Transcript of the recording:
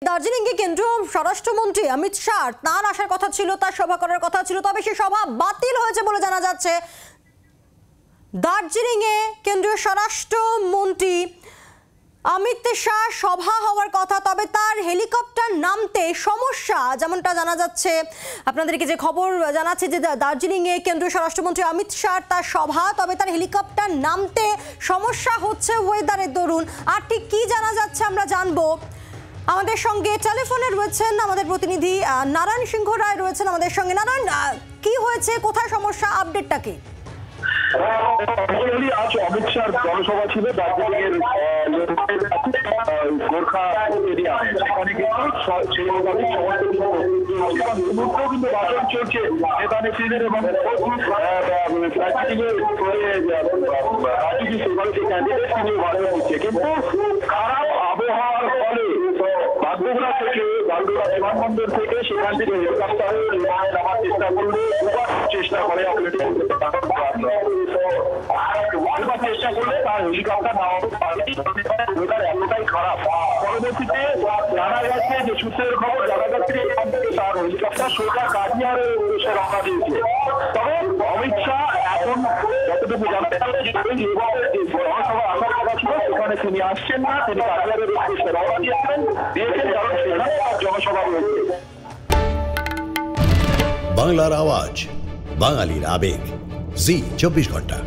দার্জিলিংয়ে কেন্দ্রীয় স্বরাষ্ট্রমন্ত্রী অমিত শাহ তার আসার কথা ছিল, তার সভা করার কথা ছিল, তবে সেই সভা বাতিল হয়েছে বলে জানা যাচ্ছে। দার্জিলিংয়ে কেন্দ্রীয় স্বরাষ্ট্রমন্ত্রী অমিত শাহ সভা হওয়ার কথা, তবে তার হেলিকপ্টার নামতে সমস্যা, যেমনটা জানা যাচ্ছে। আপনাদেরকে যে খবর জানাচ্ছে যে দার্জিলিংয়ে কেন্দ্রীয় স্বরাষ্ট্রমন্ত্রী অমিত শাহ তার সভা, তবে তার হেলিকপ্টার নামতে সমস্যা হচ্ছে ওয়েদারের দরুন। আর ঠিক কি জানা যাচ্ছে আমরা জানবো। আমাদের সঙ্গে টেলিফোনে রয়েছেন আমাদের প্রতিনিধি নারায়ণ সিংহ রায় রয়েছেন আমাদের সঙ্গে। নারায়ণ, কি হয়েছে, কোথায় সমস্যা, আপডেটটা কি? আজ অমিত শাহর জনসভা ছিল দার্জিলিং এর গোর্খা এরিয়ায়, সেখানে কিন্তু ভাষণ চলছে নেতা নেত্রীদের এবং কিন্তু খারাপ আবহাওয়ার ফলে বাগডোগরা থেকে বিমানবন্দর থেকে সেখান থেকে হেলিকপ্টারে নামার চেষ্টা করলে চেষ্টা করে চেষ্টা করলে তার হেলিকপ্টার নামার এতটাই খারাপ। পরবর্তীতে জানা যাচ্ছে যে সূত্রের খবর জানা যাচ্ছে এখান থেকে তার হেলিকপ্টার সোজা কাটিয়ারের উদ্দেশ্যে রওনা দিয়েছে। তবে অমিত শাহ এখন যতটুকু জানতে পারে যে জনসভা আসার কথা ছিল সেখানে তিনি আসছেন না, তিনি কাটিয়ারের উদ্দেশ্যে রওনা দিয়েছেন কারণ সেখানে তার জনসভা রয়েছে। বাংলার আওয়াজ, বাঙালির আবেগ, জি 24 ঘন্টা।